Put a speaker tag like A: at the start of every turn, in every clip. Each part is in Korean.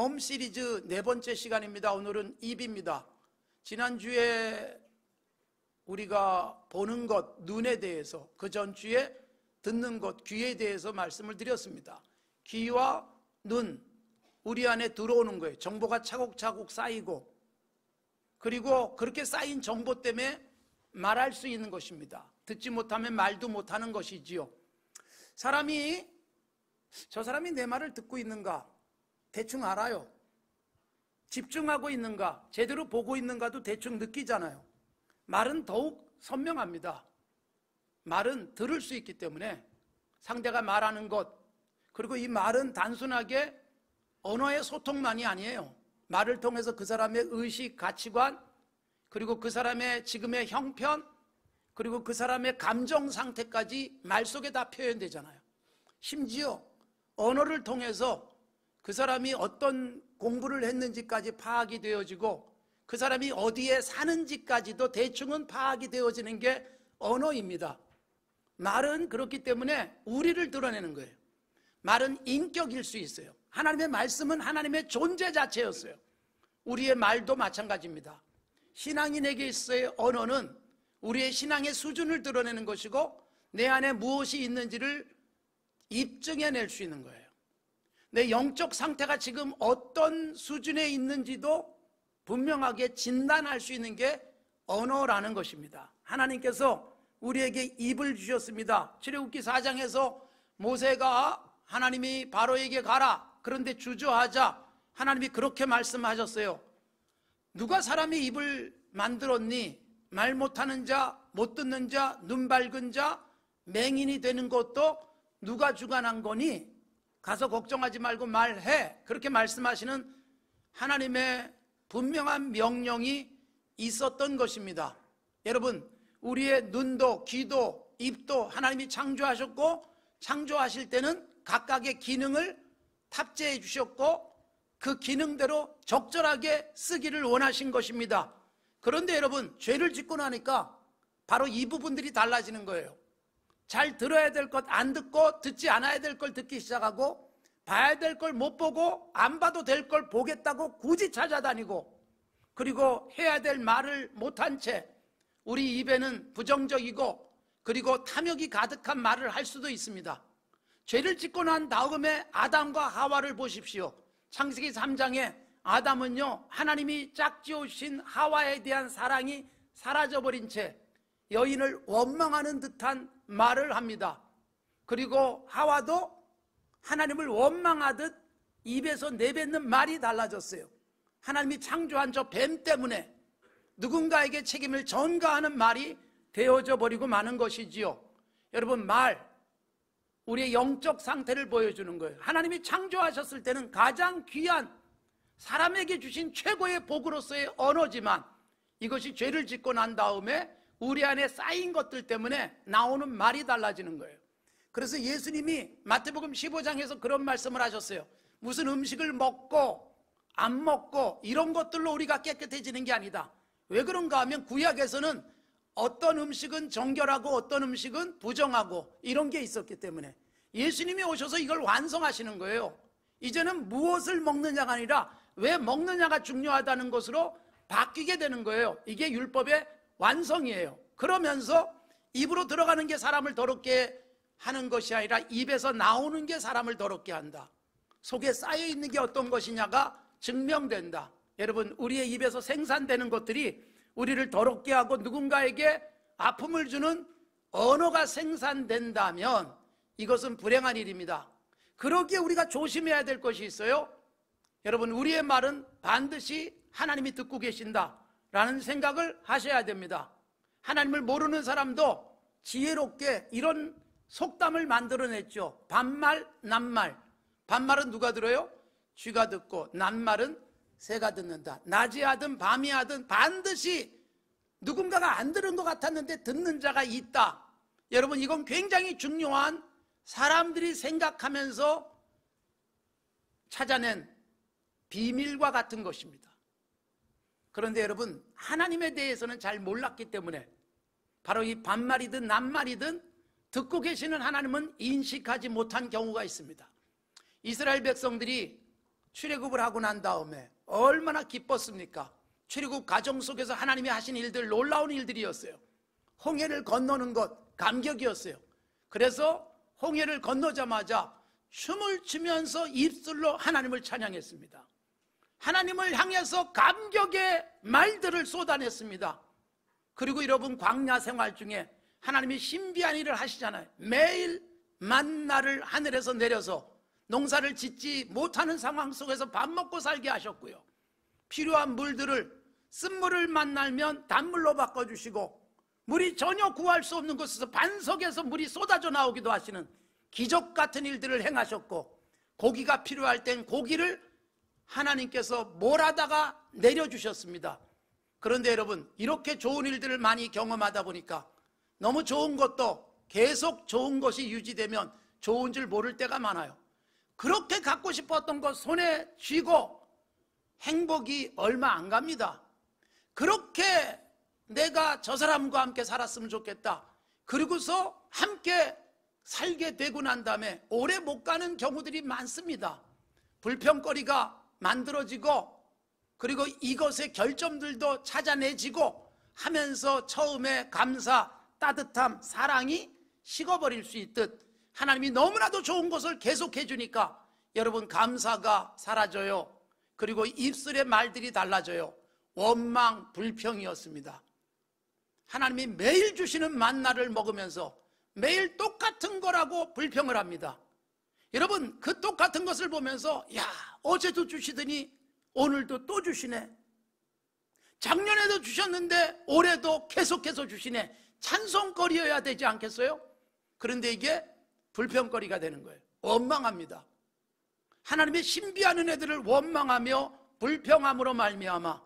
A: 몸 시리즈 네 번째 시간입니다. 오늘은 입입니다. 지난주에 우리가 보는 것, 눈에 대해서, 그 전주에 듣는 것, 귀에 대해서 말씀을 드렸습니다. 귀와 눈, 우리 안에 들어오는 거예요. 정보가 차곡차곡 쌓이고, 그리고 그렇게 쌓인 정보 때문에 말할 수 있는 것입니다. 듣지 못하면 말도 못하는 것이지요. 사람이 저 사람이 내 말을 듣고 있는가 대충 알아요. 집중하고 있는가, 제대로 보고 있는가도 대충 느끼잖아요. 말은 더욱 선명합니다. 말은 들을 수 있기 때문에 상대가 말하는 것, 그리고 이 말은 단순하게 언어의 소통만이 아니에요. 말을 통해서 그 사람의 의식, 가치관, 그리고 그 사람의 지금의 형편, 그리고 그 사람의 감정 상태까지 말 속에 다 표현되잖아요. 심지어 언어를 통해서 그 사람이 어떤 공부를 했는지까지 파악이 되어지고, 그 사람이 어디에 사는지까지도 대충은 파악이 되어지는 게 언어입니다. 말은 그렇기 때문에 우리를 드러내는 거예요. 말은 인격일 수 있어요. 하나님의 말씀은 하나님의 존재 자체였어요. 우리의 말도 마찬가지입니다. 신앙인에게 있어의 언어는 우리의 신앙의 수준을 드러내는 것이고, 내 안에 무엇이 있는지를 입증해낼 수 있는 거예요. 내 영적 상태가 지금 어떤 수준에 있는지도 분명하게 진단할 수 있는 게 언어라는 것입니다. 하나님께서 우리에게 입을 주셨습니다. 출애굽기 4장에서 모세가 하나님이 바로에게 가라, 그런데 주저하자 하나님이 그렇게 말씀하셨어요. 누가 사람의 입을 만들었니? 말 못하는 자, 못 듣는 자, 눈 밝은 자, 맹인이 되는 것도 누가 주관한 거니? 가서 걱정하지 말고 말해. 그렇게 말씀하시는 하나님의 분명한 명령이 있었던 것입니다. 여러분, 우리의 눈도 귀도 입도 하나님이 창조하셨고, 창조하실 때는 각각의 기능을 탑재해 주셨고, 그 기능대로 적절하게 쓰기를 원하신 것입니다. 그런데 여러분, 죄를 짓고 나니까 바로 이 부분들이 달라지는 거예요. 잘 들어야 될 것 안 듣고, 듣지 않아야 될 걸 듣기 시작하고, 봐야 될 걸 못 보고, 안 봐도 될 걸 보겠다고 굳이 찾아다니고, 그리고 해야 될 말을 못한 채 우리 입에는 부정적이고 그리고 탐욕이 가득한 말을 할 수도 있습니다. 죄를 짓고 난 다음에 아담과 하와를 보십시오. 창세기 3장에 아담은요, 하나님이 짝지으신 하와에 대한 사랑이 사라져버린 채 여인을 원망하는 듯한 말을 합니다. 그리고 하와도 하나님을 원망하듯 입에서 내뱉는 말이 달라졌어요. 하나님이 창조한 저 뱀 때문에 누군가에게 책임을 전가하는 말이 되어져 버리고 마는 것이지요. 여러분, 말, 우리의 영적 상태를 보여주는 거예요. 하나님이 창조하셨을 때는 가장 귀한 사람에게 주신 최고의 복으로서의 언어지만, 이것이 죄를 짓고 난 다음에 우리 안에 쌓인 것들 때문에 나오는 말이 달라지는 거예요. 그래서 예수님이 마태복음 15장에서 그런 말씀을 하셨어요. 무슨 음식을 먹고 안 먹고 이런 것들로 우리가 깨끗해지는 게 아니다. 왜 그런가 하면 구약에서는 어떤 음식은 정결하고 어떤 음식은 부정하고 이런 게 있었기 때문에 예수님이 오셔서 이걸 완성하시는 거예요. 이제는 무엇을 먹느냐가 아니라 왜 먹느냐가 중요하다는 것으로 바뀌게 되는 거예요. 이게 율법의 완성이에요. 그러면서 입으로 들어가는 게 사람을 더럽게 하는 것이 아니라 입에서 나오는 게 사람을 더럽게 한다. 속에 쌓여있는 게 어떤 것이냐가 증명된다. 여러분, 우리의 입에서 생산되는 것들이 우리를 더럽게 하고 누군가에게 아픔을 주는 언어가 생산된다면 이것은 불행한 일입니다. 그러기에 우리가 조심해야 될 것이 있어요. 여러분, 우리의 말은 반드시 하나님이 듣고 계신다라는 생각을 하셔야 됩니다. 하나님을 모르는 사람도 지혜롭게 이런 속담을 만들어냈죠. 반말, 낱말. 반말은 누가 들어요? 쥐가 듣고, 낱말은 새가 듣는다. 낮이 하든 밤이 하든 반드시 누군가가 안 들은 것 같았는데 듣는 자가 있다. 여러분, 이건 굉장히 중요한 사람들이 생각하면서 찾아낸 비밀과 같은 것입니다. 그런데 여러분, 하나님에 대해서는 잘 몰랐기 때문에 바로 이 반말이든 낱말이든 듣고 계시는 하나님은 인식하지 못한 경우가 있습니다. 이스라엘 백성들이 출애굽을 하고 난 다음에 얼마나 기뻤습니까? 출애굽 과정 속에서 하나님이 하신 일들, 놀라운 일들이었어요. 홍해를 건너는 것, 감격이었어요. 그래서 홍해를 건너자마자 춤을 추면서 입술로 하나님을 찬양했습니다. 하나님을 향해서 감격의 말들을 쏟아냈습니다. 그리고 여러분, 광야 생활 중에 하나님이 신비한 일을 하시잖아요. 매일 만나를 하늘에서 내려서 농사를 짓지 못하는 상황 속에서 밥 먹고 살게 하셨고요, 필요한 물들을, 쓴물을 만나면 단물로 바꿔주시고, 물이 전혀 구할 수 없는 곳에서 반석에서 물이 쏟아져 나오기도 하시는 기적 같은 일들을 행하셨고, 고기가 필요할 땐 고기를 하나님께서 몰아다가 내려주셨습니다. 그런데 여러분, 이렇게 좋은 일들을 많이 경험하다 보니까 너무 좋은 것도 계속 좋은 것이 유지되면 좋은 줄 모를 때가 많아요. 그렇게 갖고 싶었던 것 손에 쥐고 행복이 얼마 안 갑니다. 그렇게 내가 저 사람과 함께 살았으면 좋겠다, 그리고서 함께 살게 되고 난 다음에 오래 못 가는 경우들이 많습니다. 불평거리가 만들어지고, 그리고 이것의 결점들도 찾아내지고 하면서 처음에 감사, 따뜻함, 사랑이 식어버릴 수 있듯 하나님이 너무나도 좋은 것을 계속해 주니까 여러분, 감사가 사라져요. 그리고 입술의 말들이 달라져요. 원망, 불평이었습니다. 하나님이 매일 주시는 만나를 먹으면서 매일 똑같은 거라고 불평을 합니다. 여러분, 그 똑같은 것을 보면서, 야, 어제도 주시더니 오늘도 또 주시네, 작년에도 주셨는데 올해도 계속해서 주시네, 찬송거리여야 되지 않겠어요? 그런데 이게 불평거리가 되는 거예요. 원망합니다. 하나님의 신비한 은혜들을 원망하며 불평함으로 말미암아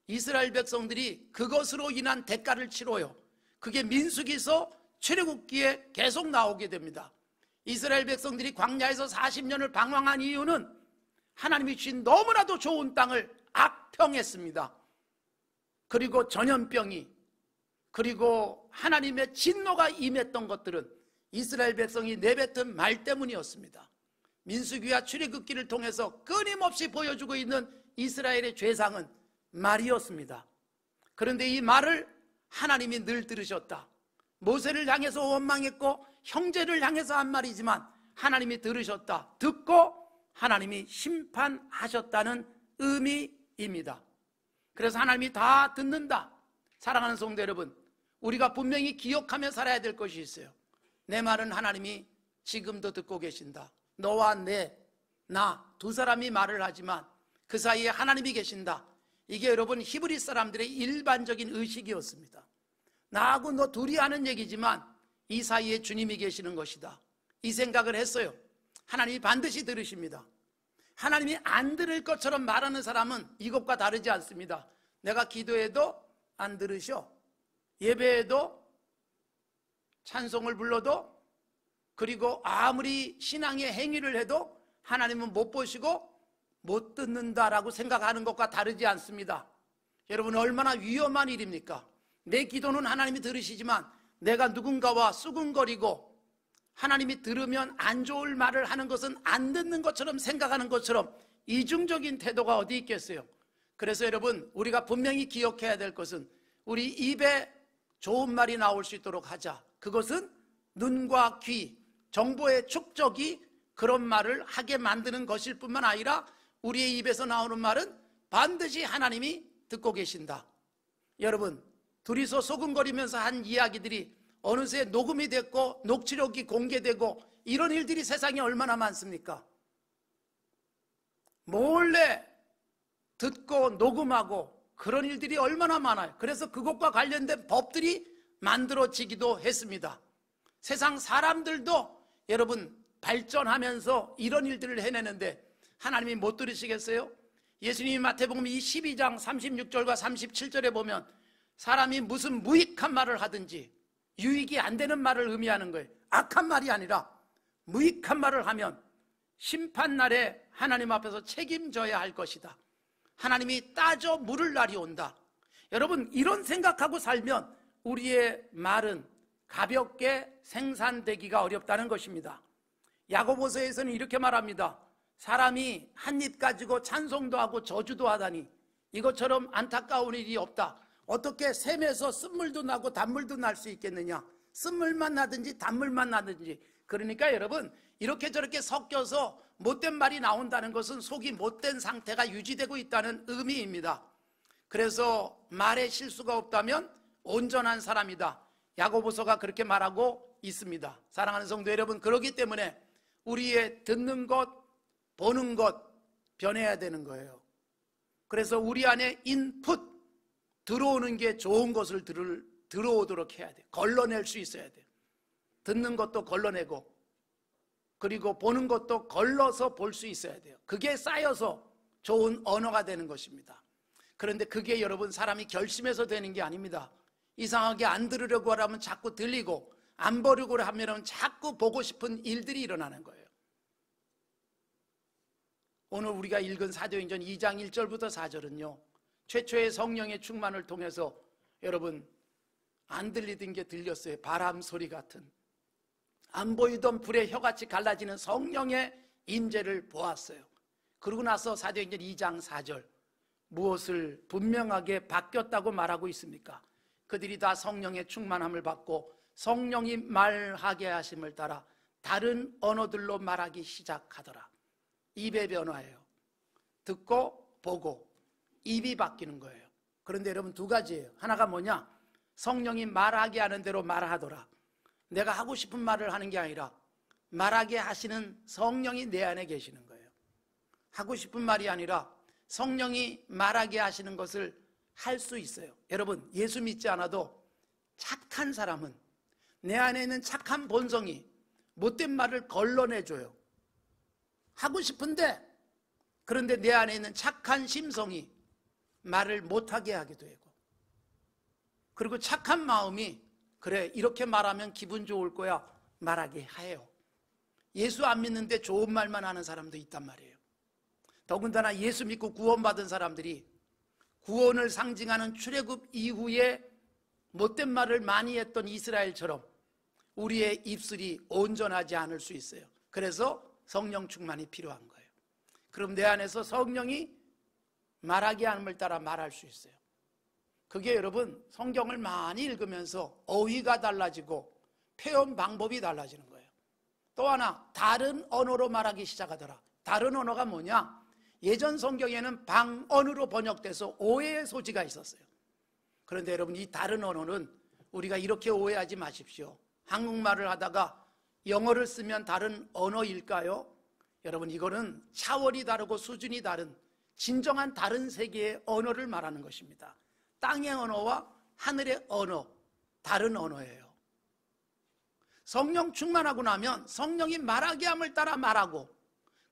A: 이스라엘 백성들이 그것으로 인한 대가를 치러요. 그게 민수기서 출애굽기에 계속 나오게 됩니다. 이스라엘 백성들이 광야에서 40년을 방황한 이유는 하나님이 주신 너무나도 좋은 땅을 악평했습니다. 그리고 전염병이, 그리고 하나님의 진노가 임했던 것들은 이스라엘 백성이 내뱉은 말 때문이었습니다. 민수기와 출애굽기를 통해서 끊임없이 보여주고 있는 이스라엘의 죄상은 말이었습니다. 그런데 이 말을 하나님이 늘 들으셨다. 모세를 향해서 원망했고 형제를 향해서 한 말이지만 하나님이 들으셨다. 듣고 하나님이 심판하셨다는 의미입니다. 그래서 하나님이 다 듣는다. 사랑하는 성도 여러분, 우리가 분명히 기억하며 살아야 될 것이 있어요. 내 말은 하나님이 지금도 듣고 계신다. 너와 나 두 사람이 말을 하지만 그 사이에 하나님이 계신다. 이게 여러분, 히브리 사람들의 일반적인 의식이었습니다. 나하고 너 둘이 하는 얘기지만 이 사이에 주님이 계시는 것이다. 이 생각을 했어요. 하나님이 반드시 들으십니다. 하나님이 안 들을 것처럼 말하는 사람은 이것과 다르지 않습니다. 내가 기도해도 안 들으셔, 예배해도, 찬송을 불러도, 그리고 아무리 신앙의 행위를 해도 하나님은 못 보시고 못 듣는다라고 생각하는 것과 다르지 않습니다. 여러분, 얼마나 위험한 일입니까? 내 기도는 하나님이 들으시지만 내가 누군가와 수군거리고 하나님이 들으면 안 좋을 말을 하는 것은 안 듣는 것처럼 생각하는 것처럼 이중적인 태도가 어디 있겠어요? 그래서 여러분, 우리가 분명히 기억해야 될 것은 우리 입에 좋은 말이 나올 수 있도록 하자. 그것은 눈과 귀, 정보의 축적이 그런 말을 하게 만드는 것일 뿐만 아니라 우리의 입에서 나오는 말은 반드시 하나님이 듣고 계신다. 여러분, 둘이서 소근거리면서 한 이야기들이 어느새 녹음이 됐고 녹취록이 공개되고 이런 일들이 세상에 얼마나 많습니까? 몰래 듣고 녹음하고 그런 일들이 얼마나 많아요. 그래서 그것과 관련된 법들이 만들어지기도 했습니다. 세상 사람들도 여러분 발전하면서 이런 일들을 해내는데 하나님이 못 들으시겠어요? 예수님이 마태복음 12장 36절과 37절에 보면 사람이 무슨 무익한 말을 하든지 유익이 안 되는 말을 의미하는 거예요. 악한 말이 아니라 무익한 말을 하면 심판날에 하나님 앞에서 책임져야 할 것이다. 하나님이 따져 물을 날이 온다. 여러분, 이런 생각하고 살면 우리의 말은 가볍게 생산되기가 어렵다는 것입니다. 야고보서에서는 이렇게 말합니다. 사람이 한 입 가지고 찬송도 하고 저주도 하다니 이것처럼 안타까운 일이 없다. 어떻게 샘에서 쓴물도 나고 단물도 날 수 있겠느냐? 쓴물만 나든지 단물만 나든지. 그러니까 여러분, 이렇게 저렇게 섞여서 못된 말이 나온다는 것은 속이 못된 상태가 유지되고 있다는 의미입니다. 그래서 말에 실수가 없다면 온전한 사람이다. 야고보서가 그렇게 말하고 있습니다. 사랑하는 성도 여러분, 그렇기 때문에 우리의 듣는 것, 보는 것 변해야 되는 거예요. 그래서 우리 안에 인풋, 들어오는 게 좋은 것을 들어오도록 해야 돼. 걸러낼 수 있어야 돼. 듣는 것도 걸러내고, 그리고 보는 것도 걸러서 볼 수 있어야 돼요. 그게 쌓여서 좋은 언어가 되는 것입니다. 그런데 그게 여러분, 사람이 결심해서 되는 게 아닙니다. 이상하게 안 들으려고 하면 자꾸 들리고, 안 보려고 하면 자꾸 보고 싶은 일들이 일어나는 거예요. 오늘 우리가 읽은 사도행전 2장 1절부터 4절은요, 최초의 성령의 충만을 통해서 여러분, 안 들리던 게 들렸어요. 바람 소리 같은, 안 보이던 불의 혀같이 갈라지는 성령의 임재를 보았어요. 그러고 나서 사도행전 2장 4절, 무엇을 분명하게 바뀌었다고 말하고 있습니까? 그들이 다 성령의 충만함을 받고 성령이 말하게 하심을 따라 다른 언어들로 말하기 시작하더라. 입의 변화예요. 듣고 보고 입이 바뀌는 거예요. 그런데 여러분, 두 가지예요. 하나가 뭐냐? 성령이 말하게 하는 대로 말하더라. 내가 하고 싶은 말을 하는 게 아니라 말하게 하시는 성령이 내 안에 계시는 거예요. 하고 싶은 말이 아니라 성령이 말하게 하시는 것을 할 수 있어요. 여러분, 예수 믿지 않아도 착한 사람은 내 안에 있는 착한 본성이 못된 말을 걸러내줘요. 하고 싶은데, 그런데 내 안에 있는 착한 심성이 말을 못하게 하게 되고, 그리고 착한 마음이 그래, 이렇게 말하면 기분 좋을 거야, 말하게 해요. 예수 안 믿는데 좋은 말만 하는 사람도 있단 말이에요. 더군다나 예수 믿고 구원받은 사람들이 구원을 상징하는 출애굽 이후에 못된 말을 많이 했던 이스라엘처럼 우리의 입술이 온전하지 않을 수 있어요. 그래서 성령 충만이 필요한 거예요. 그럼 내 안에서 성령이 말하게 함을 따라 말할 수 있어요. 그게 여러분, 성경을 많이 읽으면서 어휘가 달라지고 표현 방법이 달라지는 거예요. 또 하나, 다른 언어로 말하기 시작하더라. 다른 언어가 뭐냐? 예전 성경에는 방언으로 번역돼서 오해의 소지가 있었어요. 그런데 여러분, 이 다른 언어는 우리가 이렇게 오해하지 마십시오. 한국말을 하다가 영어를 쓰면 다른 언어일까요? 여러분, 이거는 차원이 다르고 수준이 다른 진정한 다른 세계의 언어를 말하는 것입니다. 땅의 언어와 하늘의 언어, 다른 언어예요. 성령 충만하고 나면 성령이 말하게 함을 따라 말하고,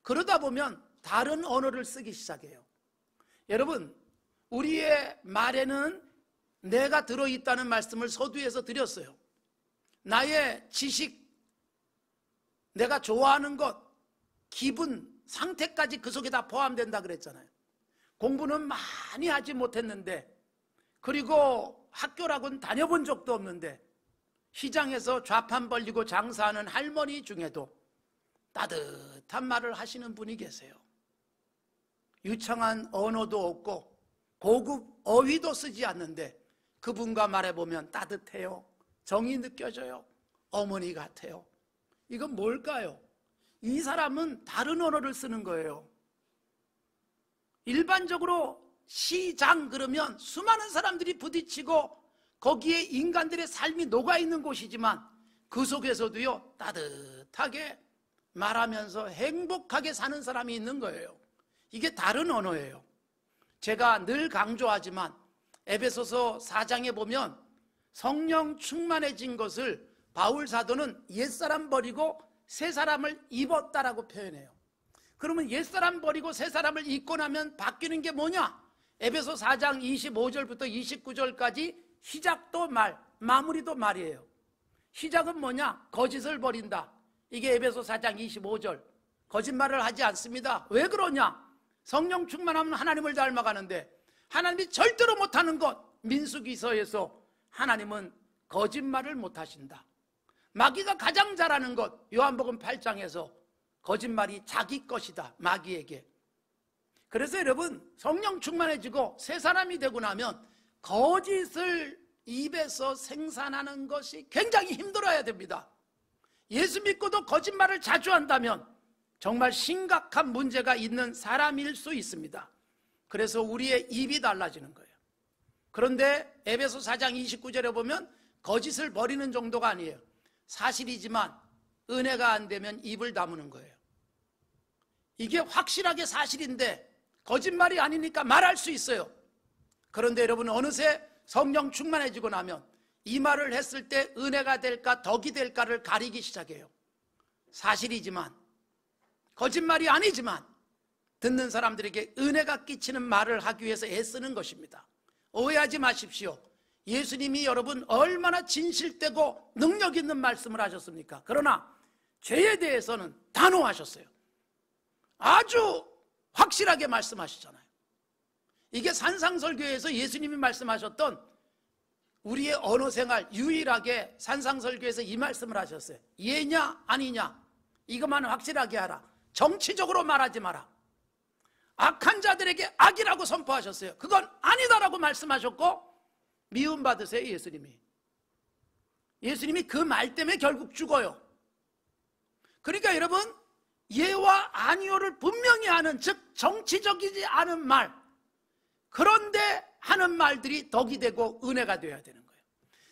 A: 그러다 보면 다른 언어를 쓰기 시작해요. 여러분, 우리의 말에는 내가 들어있다는 말씀을 서두에서 드렸어요. 나의 지식, 내가 좋아하는 것, 기분, 상태까지 그 속에 다 포함된다 그랬잖아요. 공부는 많이 하지 못했는데, 그리고 학교라고는 다녀본 적도 없는데, 시장에서 좌판 벌리고 장사하는 할머니 중에도 따뜻한 말을 하시는 분이 계세요. 유창한 언어도 없고 고급 어휘도 쓰지 않는데 그분과 말해보면 따뜻해요. 정이 느껴져요. 어머니 같아요. 이건 뭘까요? 이 사람은 다른 언어를 쓰는 거예요. 일반적으로 시장 그러면 수많은 사람들이 부딪히고 거기에 인간들의 삶이 녹아있는 곳이지만 그 속에서도요, 따뜻하게 말하면서 행복하게 사는 사람이 있는 거예요. 이게 다른 언어예요. 제가 늘 강조하지만 에베소서 4장에 보면 성령 충만해진 것을 바울 사도는 옛사람 버리고 새사람을 입었다라고 표현해요. 그러면 옛사람 버리고 새사람을 입고 나면 바뀌는 게 뭐냐? 에베소 4장 25절부터 29절까지 시작도 말, 마무리도 말이에요. 시작은 뭐냐? 거짓을 버린다. 이게 에베소 4장 25절. 거짓말을 하지 않습니다. 왜 그러냐? 성령 충만하면 하나님을 닮아가는데 하나님이 절대로 못하는 것, 민수기서에서 하나님은 거짓말을 못하신다. 마귀가 가장 잘하는 것, 요한복음 8장에서 거짓말이 자기 것이다, 마귀에게. 그래서 여러분, 성령 충만해지고 새 사람이 되고 나면 거짓을 입에서 생산하는 것이 굉장히 힘들어야 됩니다. 예수 믿고도 거짓말을 자주 한다면 정말 심각한 문제가 있는 사람일 수 있습니다. 그래서 우리의 입이 달라지는 거예요. 그런데 에베소 4장 29절에 보면 거짓을 버리는 정도가 아니에요. 사실이지만 은혜가 안 되면 입을 다무는 거예요. 이게 확실하게 사실인데 거짓말이 아니니까 말할 수 있어요. 그런데 여러분, 어느새 성령 충만해지고 나면 이 말을 했을 때 은혜가 될까 덕이 될까를 가리기 시작해요. 사실이지만, 거짓말이 아니지만 듣는 사람들에게 은혜가 끼치는 말을 하기 위해서 애쓰는 것입니다. 오해하지 마십시오. 예수님이 여러분 얼마나 진실되고 능력 있는 말씀을 하셨습니까? 그러나 죄에 대해서는 단호하셨어요. 아주 확실하게 말씀하시잖아요. 이게 산상설교에서 예수님이 말씀하셨던 우리의 언어 생활, 유일하게 산상설교에서 이 말씀을 하셨어요. 예냐 아니냐 이것만 확실하게 하라. 정치적으로 말하지 마라. 악한 자들에게 악이라고 선포하셨어요. 그건 아니다라고 말씀하셨고 미움받으세요. 예수님이 그 말 때문에 결국 죽어요. 그러니까 여러분, 예와 아니오를 분명히 하는, 즉 정치적이지 않은 말, 그런데 하는 말들이 덕이 되고 은혜가 되어야 되는 거예요.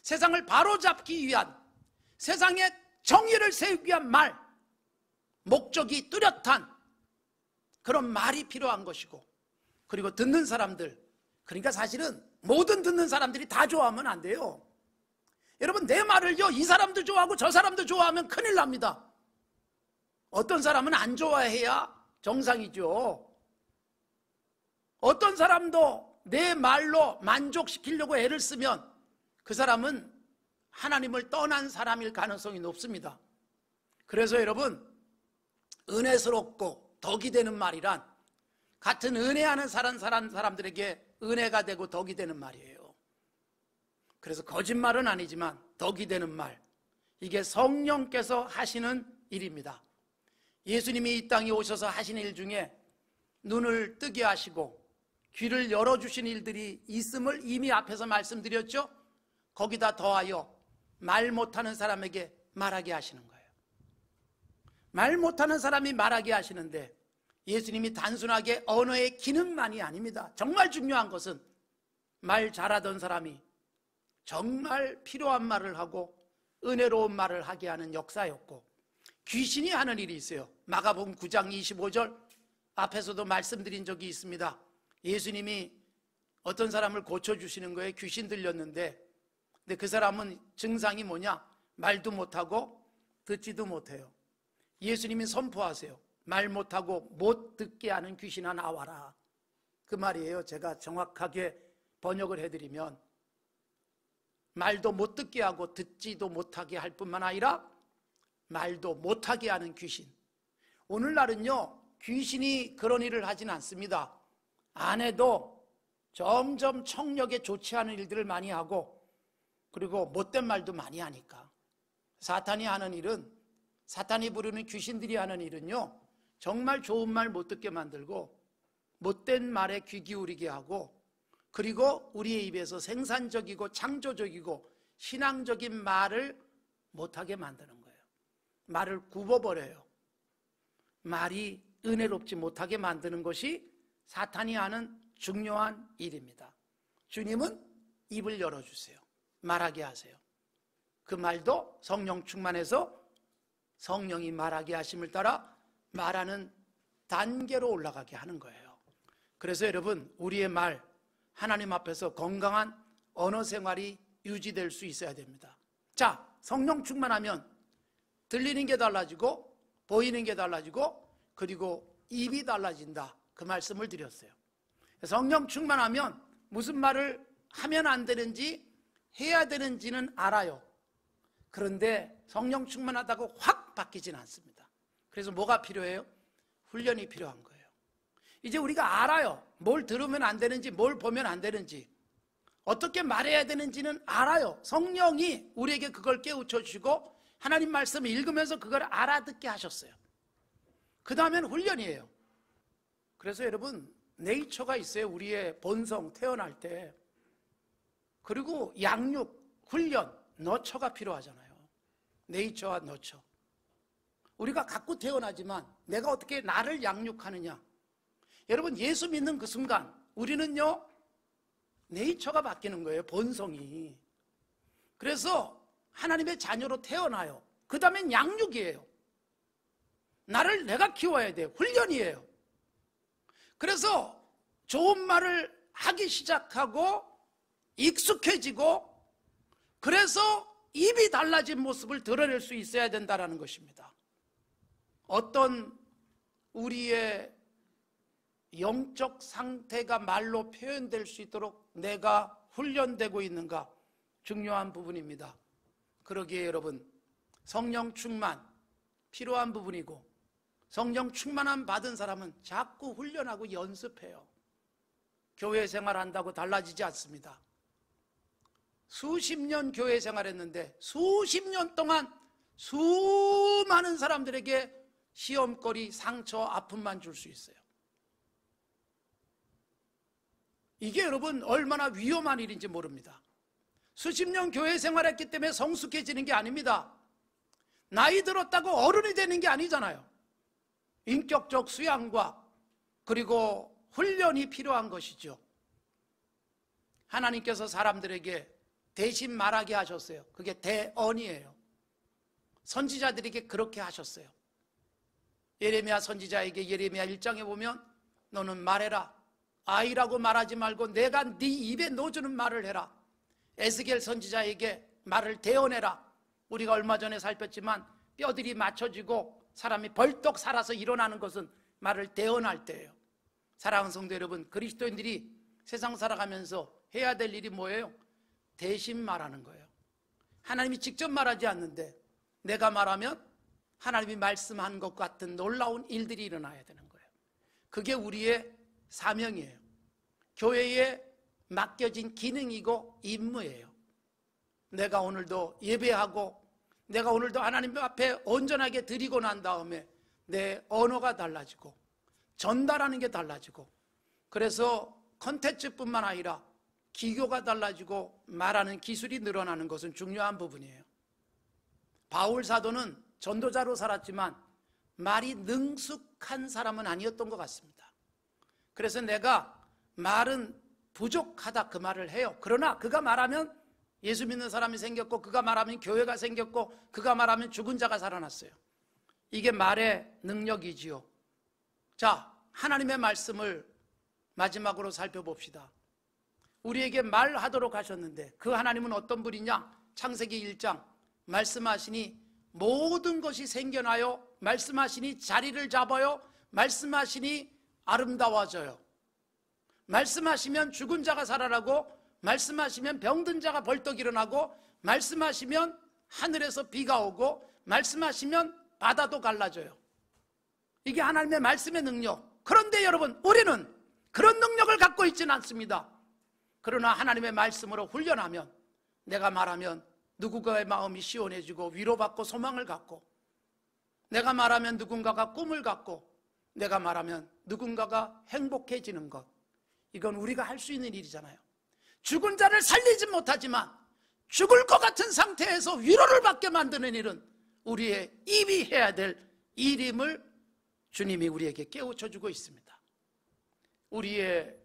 A: 세상을 바로잡기 위한, 세상에 정의를 세우기 위한 말, 목적이 뚜렷한 그런 말이 필요한 것이고, 그리고 듣는 사람들, 그러니까 사실은 모든 듣는 사람들이 다 좋아하면 안 돼요. 여러분, 내 말을요 이 사람도 좋아하고 저 사람도 좋아하면 큰일 납니다. 어떤 사람은 안 좋아해야 정상이죠. 어떤 사람도 내 말로 만족시키려고 애를 쓰면 그 사람은 하나님을 떠난 사람일 가능성이 높습니다. 그래서 여러분, 은혜스럽고 덕이 되는 말이란 같은 은혜하는 사람들에게 은혜가 되고 덕이 되는 말이에요. 그래서 거짓말은 아니지만 덕이 되는 말, 이게 성령께서 하시는 일입니다. 예수님이 이 땅에 오셔서 하시는 일 중에 눈을 뜨게 하시고 귀를 열어주신 일들이 있음을 이미 앞에서 말씀드렸죠. 거기다 더하여 말 못하는 사람에게 말하게 하시는 거예요. 말 못하는 사람이 말하게 하시는데 예수님이 단순하게 언어의 기능만이 아닙니다. 정말 중요한 것은 말 잘하던 사람이 정말 필요한 말을 하고 은혜로운 말을 하게 하는 역사였고, 귀신이 하는 일이 있어요. 마가복음 9장 25절 앞에서도 말씀드린 적이 있습니다. 예수님이 어떤 사람을 고쳐주시는 거에 귀신 들렸는데, 근데 그 사람은 증상이 뭐냐? 말도 못하고 듣지도 못해요. 예수님이 선포하세요. 말 못하고 못 듣게 하는 귀신아 나와라. 그 말이에요. 제가 정확하게 번역을 해드리면, 말도 못 듣게 하고 듣지도 못하게 할 뿐만 아니라 말도 못하게 하는 귀신. 오늘날은요 귀신이 그런 일을 하진 않습니다. 안 해도 점점 청력에 좋지 않은 일들을 많이 하고, 그리고 못된 말도 많이 하니까. 사탄이 하는 일은, 사탄이 부르는 귀신들이 하는 일은요 정말 좋은 말 못 듣게 만들고 못된 말에 귀 기울이게 하고, 그리고 우리의 입에서 생산적이고 창조적이고 신앙적인 말을 못하게 만드는 거예요. 말을 굽어버려요. 말이 은혜롭지 못하게 만드는 것이 사탄이 하는 중요한 일입니다. 주님은 입을 열어주세요. 말하게 하세요. 그 말도 성령 충만해서 성령이 말하게 하심을 따라 말하는 단계로 올라가게 하는 거예요. 그래서 여러분, 우리의 말, 하나님 앞에서 건강한 언어 생활이 유지될 수 있어야 됩니다. 자, 성령 충만하면 들리는 게 달라지고 보이는 게 달라지고 그리고 입이 달라진다, 그 말씀을 드렸어요. 성령 충만하면 무슨 말을 하면 안 되는지 해야 되는지는 알아요. 그런데 성령 충만하다고 확 바뀌진 않습니다. 그래서 뭐가 필요해요? 훈련이 필요한 거예요. 이제 우리가 알아요. 뭘 들으면 안 되는지, 뭘 보면 안 되는지, 어떻게 말해야 되는지는 알아요. 성령이 우리에게 그걸 깨우쳐 주시고 하나님 말씀을 읽으면서 그걸 알아듣게 하셨어요. 그 다음엔 훈련이에요. 그래서 여러분, 네이처가 있어요. 우리의 본성, 태어날 때. 그리고 양육, 훈련, 너처가 필요하잖아요. 네이처와 너처. 우리가 갖고 태어나지만 내가 어떻게 나를 양육하느냐. 여러분, 예수 믿는 그 순간 우리는요, 네이처가 바뀌는 거예요. 본성이. 그래서 하나님의 자녀로 태어나요. 그 다음엔 양육이에요. 나를 내가 키워야 돼요. 훈련이에요. 그래서 좋은 말을 하기 시작하고 익숙해지고, 그래서 입이 달라진 모습을 드러낼 수 있어야 된다는 것입니다. 어떤 우리의 영적 상태가 말로 표현될 수 있도록 내가 훈련되고 있는가, 중요한 부분입니다. 그러기에 여러분, 성령 충만 필요한 부분이고, 성령 충만함 받은 사람은 자꾸 훈련하고 연습해요. 교회 생활한다고 달라지지 않습니다. 수십 년 교회 생활했는데 수십 년 동안 수많은 사람들에게 시험거리, 상처, 아픔만 줄 수 있어요. 이게 여러분 얼마나 위험한 일인지 모릅니다. 수십 년 교회 생활했기 때문에 성숙해지는 게 아닙니다. 나이 들었다고 어른이 되는 게 아니잖아요. 인격적 수양과 그리고 훈련이 필요한 것이죠. 하나님께서 사람들에게 대신 말하게 하셨어요. 그게 대언이에요. 선지자들에게 그렇게 하셨어요. 예레미야 선지자에게 예레미야 1장에 보면 너는 말해라. 아이라고 말하지 말고 내가 네 입에 넣어주는 말을 해라. 에스겔 선지자에게 말을 대언해라. 우리가 얼마 전에 살폈지만 뼈들이 맞춰지고 사람이 벌떡 살아서 일어나는 것은 말을 대언할 때예요. 사랑하는 성도 여러분, 그리스도인들이 세상 살아가면서 해야 될 일이 뭐예요? 대신 말하는 거예요. 하나님이 직접 말하지 않는데 내가 말하면 하나님이 말씀한 것 같은 놀라운 일들이 일어나야 되는 거예요. 그게 우리의 사명이에요. 교회에 맡겨진 기능이고 임무예요. 내가 오늘도 예배하고 내가 오늘도 하나님 앞에 온전하게 드리고 난 다음에 내 언어가 달라지고 전달하는 게 달라지고, 그래서 컨텐츠뿐만 아니라 기교가 달라지고 말하는 기술이 늘어나는 것은 중요한 부분이에요. 바울 사도는 전도자로 살았지만 말이 능숙한 사람은 아니었던 것 같습니다. 그래서 내가 말은 부족하다 그 말을 해요. 그러나 그가 말하면 예수 믿는 사람이 생겼고, 그가 말하면 교회가 생겼고, 그가 말하면 죽은 자가 살아났어요. 이게 말의 능력이지요. 자, 하나님의 말씀을 마지막으로 살펴봅시다. 우리에게 말하도록 하셨는데 그 하나님은 어떤 분이냐? 창세기 1장 말씀하시니 모든 것이 생겨나요. 말씀하시니 자리를 잡아요. 말씀하시니 아름다워져요. 말씀하시면 죽은 자가 살아나고, 말씀하시면 병든 자가 벌떡 일어나고, 말씀하시면 하늘에서 비가 오고, 말씀하시면 바다도 갈라져요. 이게 하나님의 말씀의 능력. 그런데 여러분, 우리는 그런 능력을 갖고 있지는 않습니다. 그러나 하나님의 말씀으로 훈련하면, 내가 말하면 누군가의 마음이 시원해지고 위로받고 소망을 갖고, 내가 말하면 누군가가 꿈을 갖고, 내가 말하면 누군가가 행복해지는 것, 이건 우리가 할 수 있는 일이잖아요. 죽은 자를 살리지 못하지만 죽을 것 같은 상태에서 위로를 받게 만드는 일은 우리의 입이 해야 될 일임을 주님이 우리에게 깨우쳐주고 있습니다. 우리의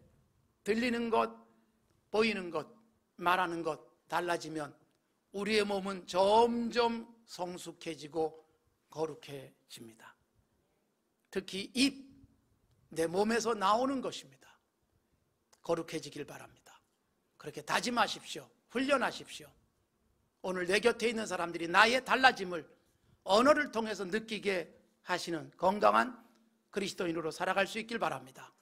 A: 들리는 것, 보이는 것, 말하는 것 달라지면 우리의 몸은 점점 성숙해지고 거룩해집니다. 특히 입, 내 몸에서 나오는 것입니다. 거룩해지길 바랍니다. 그렇게 다짐하십시오. 훈련하십시오. 오늘 내 곁에 있는 사람들이 나의 달라짐을 언어를 통해서 느끼게 하시는 건강한 그리스도인으로 살아갈 수 있길 바랍니다.